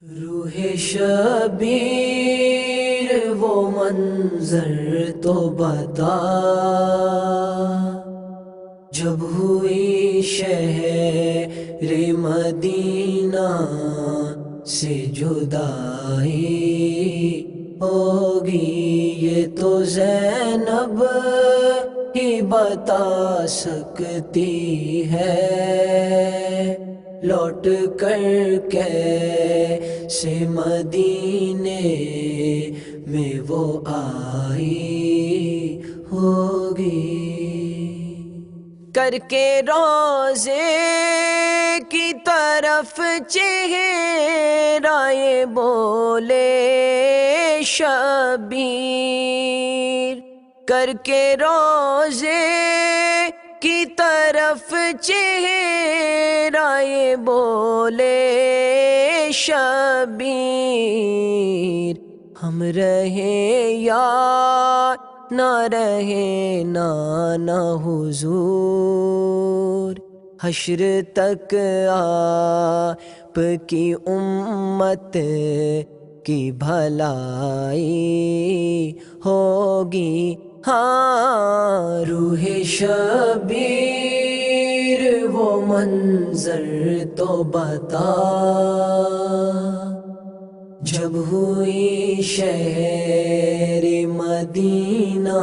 روح شبیر وہ منظر تو بتا، جب ہوئی شہر مدینہ سے جدائی ہوگی، یہ تو زینب ہی بتا سکتی ہے، لوٹ کر کیسے مدینے میں وہ آئی ہوگی۔ کر کے روزے کی طرف چہرہ یہ بولے شبیر، کر کے روزے کی طرف چہرہ یہ بولے شبیر، ہم رہیں یا نہ رہے نانا حضور، حشر تک آپ کی امت کی بھلائی ہوگی۔ ہاں روح شبیر وہ منظر تو بتا، جب ہوئی شہر مدینہ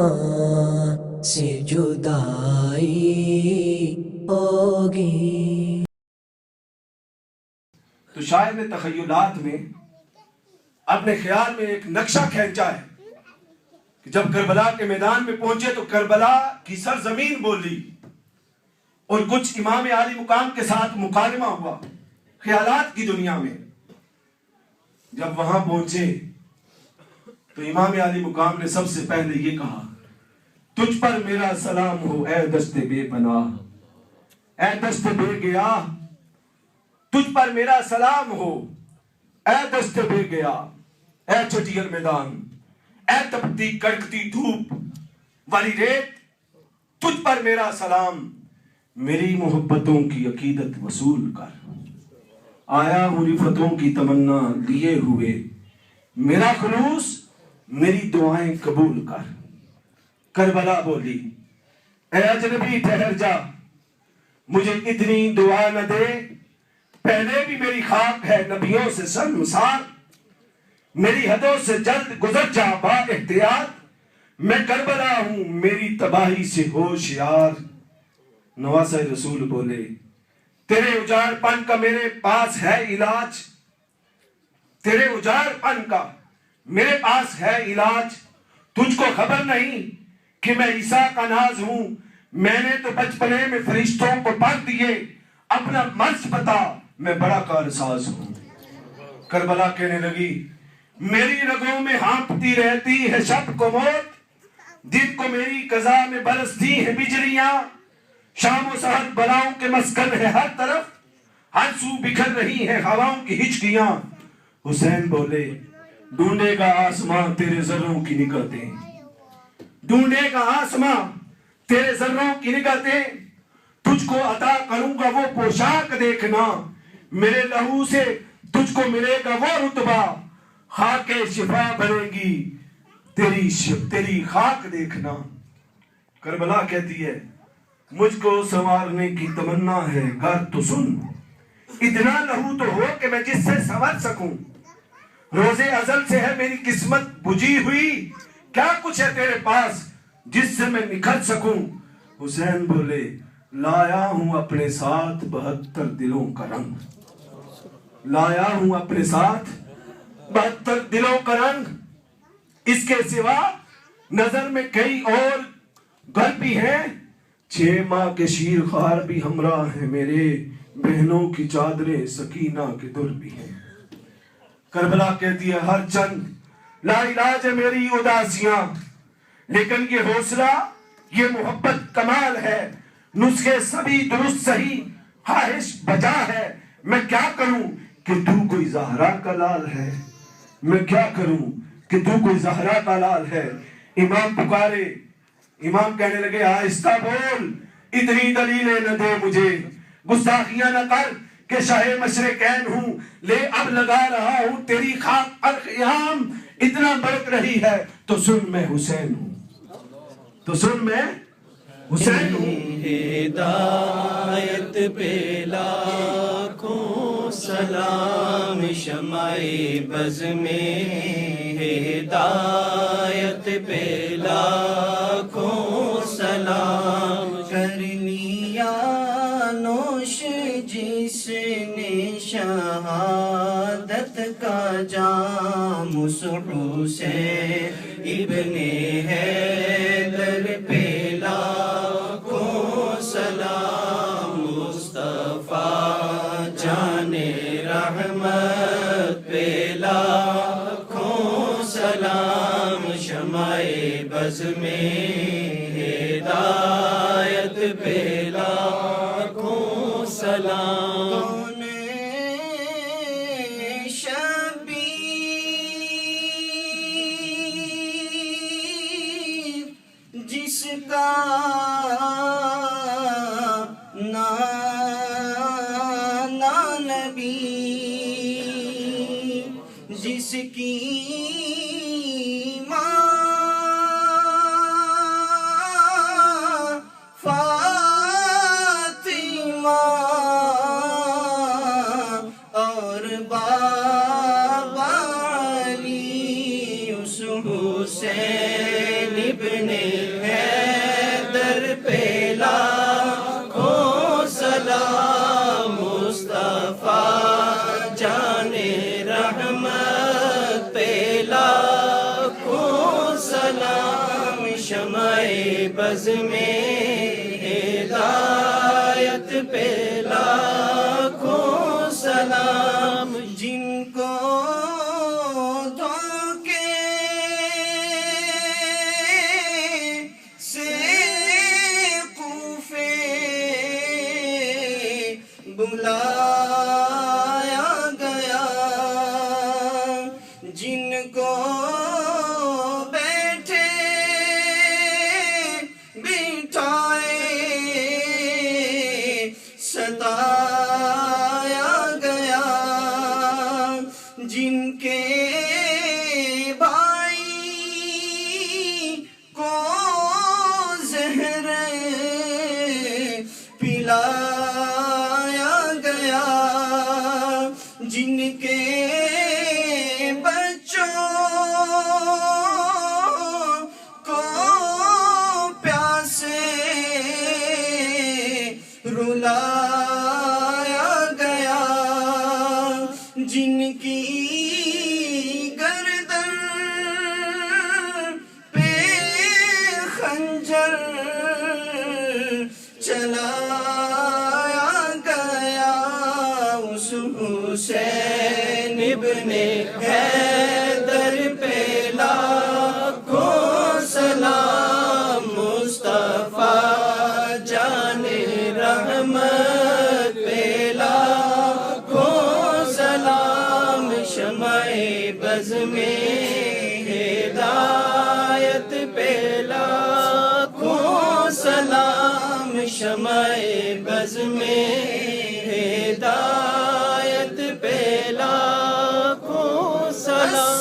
سے جدائی ہوگی۔ تو شاعر نے تخیلات میں اپنے خیال میں ایک نقشہ کھینچا ہے کہ جب کربلا کے میدان میں پہنچے تو کربلا کی سرزمین بولی اور کچھ امام عالی مقام کے ساتھ مکالمہ ہوا خیالات کی دنیا میں۔ جب وہاں پہنچے تو امام عالی مقام نے سب سے پہلے یہ کہا، تجھ پر میرا سلام ہو اے دشت بے پناہ، اے دشت بے گیاہ، تجھ پر میرا سلام ہو اے دشت بے گیاہ، اے چٹیل میدان، اے تپتی کڑکتی دھوپ والی ریت، تجھ پر میرا سلام، میری محبتوں کی عقیدت وصول کر، آیا ہوں رفتوں کی تمنا لیے ہوئے، میرا خلوص میری دعائیں قبول کر۔ کربلا بولی، اے اجنبی ٹھہر جا، مجھے اتنی دعا نہ دے، پہلے بھی میری خاک ہے نبیوں سے شرمسار، میری حدوں سے جلد گزر جا با احتیاط، میں کربلا ہوں میری تباہی سے ہوشیار۔ نواسہ رسول بولے، تیرے اجاڑ پن کا میرے پاس ہے علاج، تیرے اجاڑ پن کا میرے پاس ہے علاج، تجھ کو خبر نہیں کہ میں عیسیٰ کا ناز ہوں، میں نے تو بچپنے میں فرشتوں کو پڑھ دیے، اپنا مرض بتا میں بڑا کارساز ہوں۔ کربلا کہنے لگی، میری رگوں میں ہانپتی رہتی ہے شب کو موت، دن کو میری قضا میں برستی ہیں بجلیاں، شام و سحر بلاؤں کے مسکن ہے ہر طرف، ہر سو بکھر رہی ہیں ہواؤں کی ہچکیاں۔ حسین بولے، ڈھونڈے گا آسماں تیرے ذروں کی نگہتیں، ڈھونڈے گا آسماں تیرے ذروں کی نگہتیں، تجھ کو عطا کروں گا وہ پوشاک دیکھنا، میرے لہو سے تجھ کو ملے گا وہ رتبہ، خاک شفا بھرے گی تیری خاک دیکھنا۔ کربلا کہتی ہے، مجھ کو سنوارنے کی تمنا ہے گر تو سن، اتنا لہو تو ہو کہ میں جس سے سنور سکوں، روز ازل سے ہے میری قسمت بجھی ہوئی، کیا کچھ ہے تیرے پاس جس سے میں نکھر سکوں۔ حسین بولے، لایا ہوں اپنے ساتھ 72 دلوں کا رنگ، لایا ہوں اپنے ساتھ 72 دلوں کا رنگ، اس کے سوا نظر میں کئی اور گھر بھی ہیں، 6 ماہ کے شیر خوار بھی ہمراہ ہیں میرے، بہنوں کی چادریں سکینہ کے در بھی ہیں۔ کربلا کہتی ہے، ہر چند لا علاج ہے میری اداسیاں، لیکن یہ حوصلہ یہ محبت کمال ہے، نسخے سبھی درست صحیح خواہش بجا ہے، میں کیا کروں کہ تو کوئی زہرا کا لال ہے، میں کیا کروں کہ تو کوئی زہرا کا لال ہے۔ امام پکارے، امام کہنے لگے آہستہ بول، اتنی دلیلیں نہ دے مجھے، گستاخیاں نہ کر کہ شاہ مشرقین ہوں، لے اب لگا رہا ہوں تیری خاک پر خیام، اتنا بڑک رہی ہے تو سن میں حسین ہوں، تو سن میں حسین ہوں۔ ہدایت پہ لاکھوں سلام، شمع بز میں ہدایت پہ لاکھوں سلام، کر لیا نوش جس نے شہادت کا جام، اس حسین ابن حیدر پہ لاکھوں سلام، مصطفیٰ جان رحمت پہ لاکھوں سلام، شمع بز میں ہدایت پہ لاکھوں سلام۔ جس کا نبی، جس کی ماں فاطمہ اور بابا علی، اس حسین ابن حیدر پہ لاکھوں سلام، مصطفیٰ جان رحمت پہ لاکھوں سلام، شمع بز میں ہدایت پہ لاکھوں سلام، جن کو بلایا گیا، جن کو بیٹھے بٹھائے ستایا گیا، جن کے بھائی کو زہر پلایا گیا، جن کے بچوں کو پیاسے رلایا گیا، جن کی گردن پہ خنجر چلایا گیا، اس حسین ابن حیدر پہ لاکھوں سلام، مصطفیٰ جان رحمت پہ لاکھوں سلام، شمع بز میں ہدایت پہ لاکھوں سلام، شمع بز میں ہدایت پہ لاکھوں سلام۔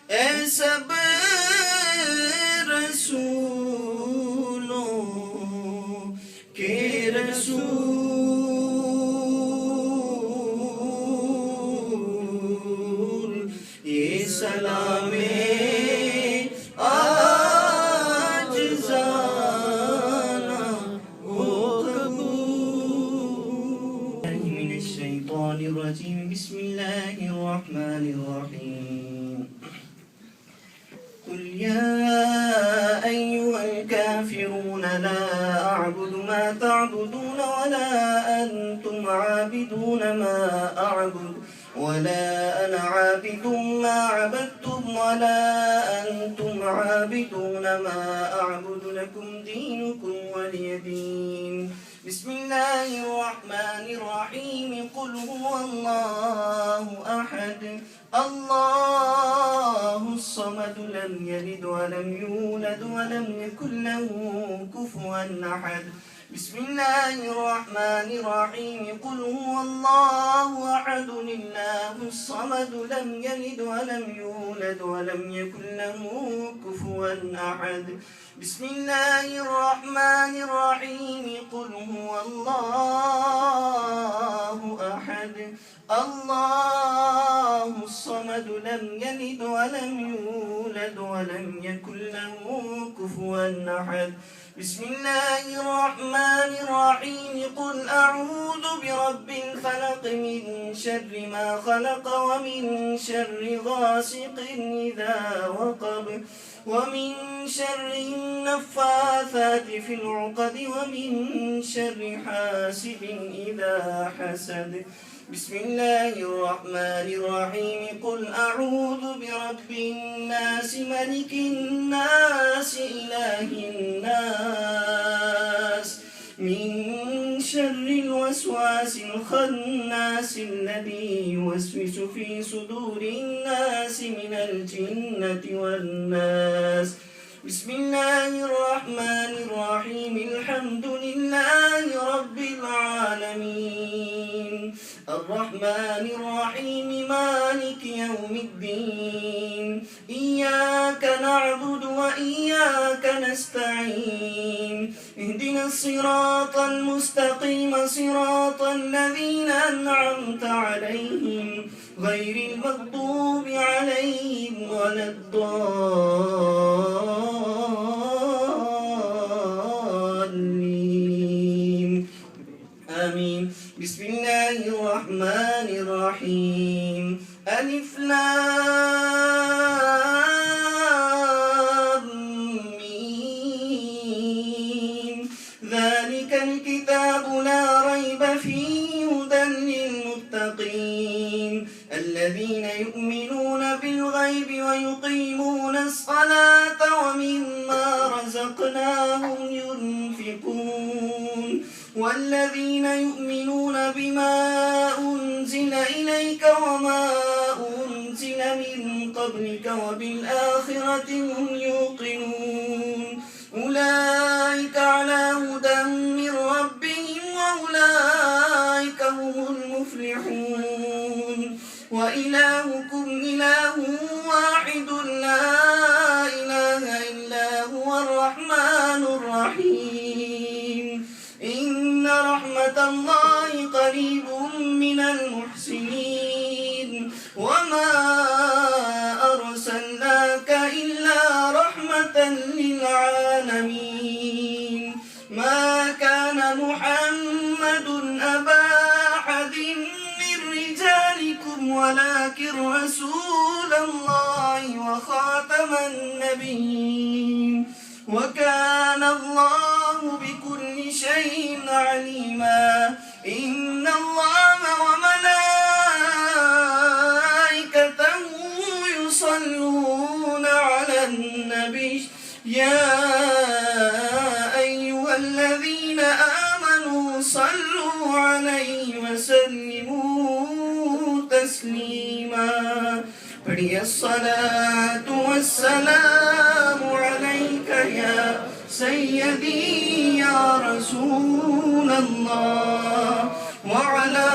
اے سب رسولوں کے رسول، یہ سلام آج زانا ہو قبول۔ من الشیطان الرجیم، بسم اللہ الرحمن الرحیم۔ قل يا أيها الكافرون لا أعبد ما تعبدون ولا أنتم عابدون ما أعبد ولا أنا عابد ما عبدتم ولا أنتم عابدون ما أعبد، لكم دينكم ولي دين۔ بسم الله الرحمن الرحيم۔ قل هو الله أحد الله الصمد لم يلد ولم يولد ولم يكن له كفوا أحد بسم الله الرحمن الرحيم قل هو الله أحد الله الصمد لم يلد ولم يولد ولم يكن له كفوا أحد بسم الله الرحمن الرحيم قل هو الله أحد الله الصمد لم يلد ولم يولد ولم يكن له كفوا أحد بسم الله الرحمن الرحيم قل أعوذ برب الفلق من شر ما خلق ومن شر غاسق إذا وقب ومن شر النفاثات في العقد ومن شر حاسد إذا حسد بسم الله الرحمن الرحيم قل أعوذ برب الناس ملك الناس إله الناس من شر الوسواس الخناس الذي يوسوس في صدور الناس من الجنة والناس بسم الله الرحمن الرحيم الحمد لله رب العالمين الرحمن الرحيم مالك يوم الدين إياك نعبد وإياك نستعين اهدنا الصراط المستقيم صراط الذين أنعمت عليهم غير المغضوب عليهم ولا الضالين آمين بسم الله الرحمن الرحيم ألف لام ميم ذلك الكتاب لا ريب فيه هدى للمتقين الذين يؤمنون بالغيب ويقيمون الصلاة ومما رزقناهم ينفقون والذين يؤمنون بما أنزل إليك وما أنزل من قبلك وبالآخرة هم يوقنون أولئك على هدى من ربهم وأولئك هم المفلحون وإلهكم إله واحد لا إله إلا هو الرحمن الرحيم إن رحمة الله قريب من المحسنين وما أرسلناك إلا رحمة للعالمين ما كان محمد أبا أحد من رجالكم ولكن رسول الله وخاتم النبيين وكان الله بكل شيء عليما إن الله وملائكته يصلون على النبي يا أيها الذين آمنوا صلوا عليه وسلموا تسليما پڑھیے الصلاة والسلام عليك يا سيدي يا رسول الله وعلى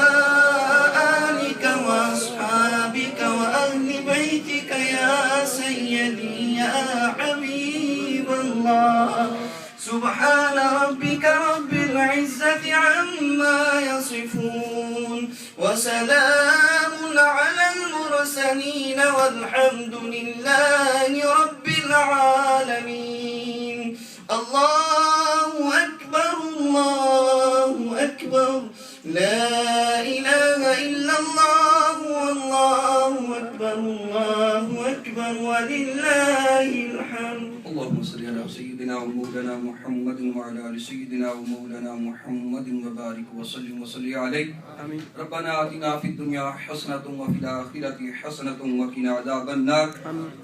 آلك وأصحابك وأهل بيتك يا سيدي يا حبيب الله سبحان ربك رب العزة عما يصفون وسلام على المرسلين والحمد لله رب العالمين الله أكبر الله أكبر لا إله إلا الله والله أكبر الله أكبر ولله الحمد اللهم صل على سيدنا ومولانا محمد وعلى آل سيدنا ومولانا محمد وبارك وسلم وصل عليه آمين ربنا آتنا في الدنيا حسنة وفي الآخرة حسنة وقنا عذاب النار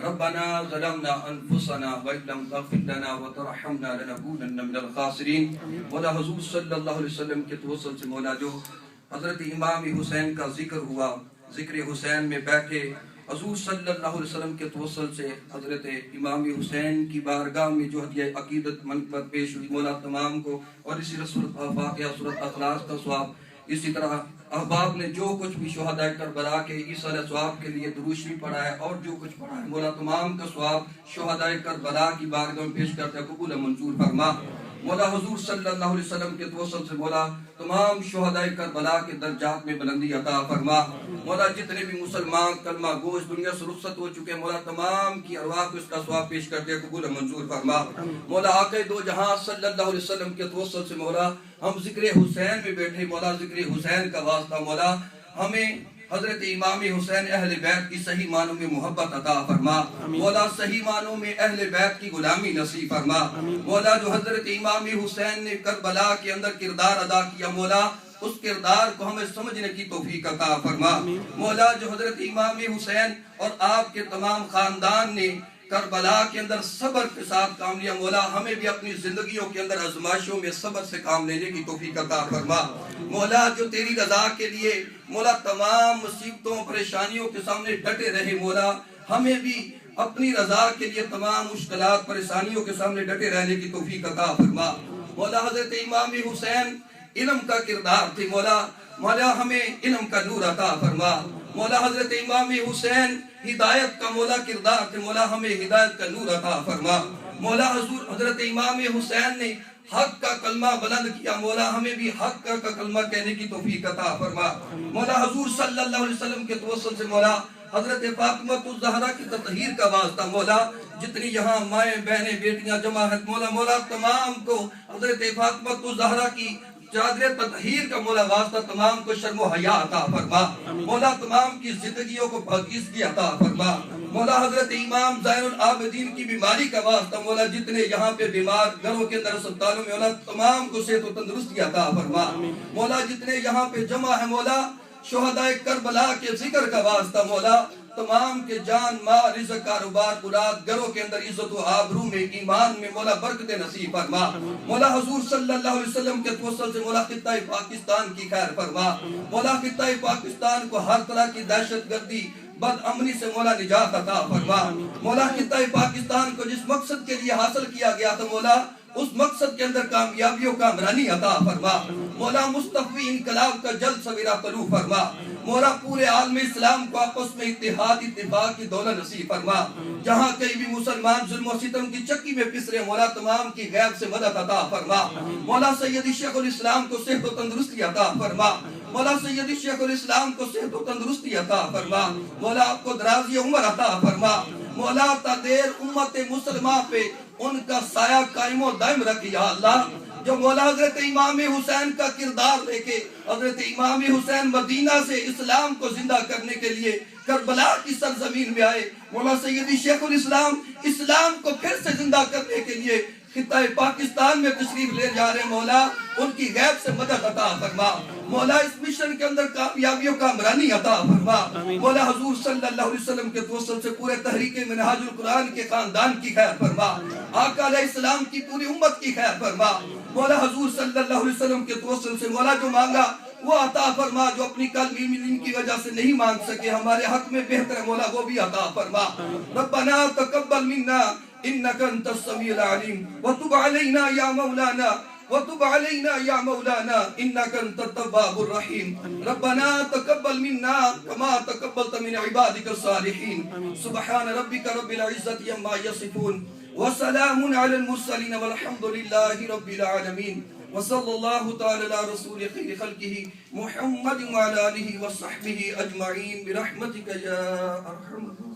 ربنا ظلمنا أنفسنا وإن لم تغفر لنا وترحمنا لنكونن من الخاسرين مولا حضور صلی اللہ علیہ وسلم کے توسل سے مولا جو حضرت امام حسین کا ذکر ہوا ذکر حسین میں بیٹھے حضور صلی اللہ علیہ وسلم کے توسل سے حضرت امام حسین کی بارگاہ میں جو ہدیہ عقیدت منقبت پیش ہوئی، مولا تمام کو، اور اسی صورت فاتحہ صورت اخلاص کا ثواب، اسی طرح احباب نے جو کچھ بھی شہداء کربلا کے ایصال ثواب کے لیے درود شریف پڑھا ہے اور جو کچھ پڑھا ہے، مولا تمام کا ثواب شہداء کربلا کی بارگاہ میں پیش کرتے قبول منظور فرما۔ مولا حضور صلی اللہ علیہ وسلم کے توسل سے مولا تمام شہداء کربلا کے درجات میں بلندی عطا فرما۔ مولا جتنے بھی مسلمان کلمہ گوش دنیا سے رخصت ہو چکے، مولا تمام کی ارواح کو اس کا ثواب پیش کرتے قبول منظور فرما۔ مولا آقا دو جہاں صلی اللہ علیہ وسلم کے توسل سے مولا ہم ذکر حسین میں بیٹھے، مولا ذکر حسین کا واسطہ مولا ہمیں حضرت امام حسین اہل بیت کی صحیح معنوں میں محبت عطا فرما۔ مولا صحیح معنوں میں اہل بیت کی غلامی نصیب فرما۔ مولا جو حضرت امام حسین نے کربلا کے اندر کردار ادا کیا، مولا اس کردار کو ہمیں سمجھنے کی توفیق عطا فرما۔ مولا جو حضرت امام حسین اور آپ کے تمام خاندان نے کربلا کے اندر صبر کے ساتھ کام لیا، مولا ہمیں بھی اپنی زندگیوں کے اندر آزمائشوں میں صبر سے کام لینے کی توفیق عطا فرما۔ مولا جو تیری رضا کے لیے مولا تمام مصیبتوں پریشانیوں کے سامنے ڈٹے رہے، مولا ہمیں بھی اپنی رضا کے لیے تمام مشکلات پریشانیوں کے سامنے ڈٹے رہنے کی توفیق عطا فرما۔ مولا حضرت امام حسین علم کا کردار تھے، مولا ہمیں علم کا نور عطا فرما۔ مولا حضرت امام حسین ہدایت کا مولا کردار تھے، مولا ہمیں ہدایت کا نور عطا فرما۔ مولا حضرت امام حسین نے حق کا کلمہ بلند کیا، مولا ہمیں بھی حق کا کلمہ کہنے کی توفیق عطا فرما۔ مولا حضور صلی اللہ علیہ وسلم کے توسل سے مولا حضرت فاطمہ الزہرا کی تطہیر کا واسطہ، مولا جتنی یہاں مائیں بہنیں بیٹیاں جمع ہیں، مولا تمام کو حضرت فاطمہ الزہرا کی چادر تطہیر کا مولا واسطہ تمام کو شرم و حیا عطا فرما۔ مولا تمام کی زندگیوں کو پاکیزگی عطا فرما۔ مولا حضرت امام زین العابدین کی بیماری کا واسطہ، مولا جتنے یہاں پہ بیمار گھروں کے اندر اسپتالوں میں، مولا تمام کو صحت و تندرستی عطا فرما۔ مولا جتنے یہاں پہ جمع ہیں، مولا شہداء کربلا کے ذکر کا واسطہ، مولا تمام کے جان مال رزق کاروبار اولاد گھروں کے اندر عزت و آبرو میں ایمان میں مولا برکت نصیب فرما۔ مولا حضور صلی اللہ علیہ وسلم کے توسل سے مولا خطہ پاکستان کی خیر فرما۔ مولا خطہ پاکستان کو ہر طرح کی دہشت گردی بد امنی سے مولا نجات عطا فرما۔ مولا خطہ پاکستان کو جس مقصد کے لیے حاصل کیا گیا تھا، مولا اس مقصد کے اندر کامیابیوں کا کامرانی عطا فرما۔ مولا مصطفی انقلاب کا جلد سویرا طلوع فرما۔ مولا پورے عالم اسلام کو آپس میں اتحاد اتفاق کی دولت نصیب فرما۔ جہاں کئی بھی مسلمان ظلم و ستم کی چکی میں پس رہے، مولا تمام کی غیب سے مدد عطا فرما۔ مولا سیدی شیخ الاسلام کو صحت و تندرستی عطا فرما۔ مولا سیدی شیخ الاسلام کو صحت و تندرستی عطا فرما۔ مولا آپ کو درازی عمر عطا فرما۔ مولا تا دیر امت مسلمہ پہ ان کا سایہ قائم و دائم رکھ یا اللہ۔ جو مولا حضرت امام حسین کا کردار لے کے حضرت امام حسین مدینہ سے اسلام کو زندہ کرنے کے لیے کربلا کی سرزمین میں آئے، مولا سیدی شیخ الاسلام اسلام کو پھر سے زندہ کرنے کے لیے خطہ پاکستان میں تشریف لے جا رہے، مولا ان کی غیب سے مدد عطا فرما۔ مولا اس مشن کے اندر کامیابیوں کا کامرانی عطا فرما۔ مولا حضور صلی اللہ علیہ وسلم کے توسل سے پورے تحریک منہاج القرآن کے خاندان کی خیر فرما۔ آقا علیہ السلام کی پوری امت کی خیر فرما۔ مولا حضور صلی اللہ علیہ وسلم کے توسل سے مولا جو مانگا وہ عطا فرما، جو اپنی کلمی علم کی وجہ سے نہیں مانگ سکے ہمارے حق میں بہتر ہے، مولا وہ بھی عطا فرما۔ ربنا تقبل منا انك انت السميع العليم وتب علينا يا مولانا وتب علينا يا مولانا انك انت التواب الرحيم۔ ربنا تقبل منا كما تقبلت من عبادك الصالحين۔ سبحان ربك رب العزة عما يصفون وسلام على المرسلين والحمد لله رب العالمين، وصلى الله تعالى على رسول خير خلقه محمد وعلى آله وصحبه أجمعين برحمتك يا أرحم الراحمين۔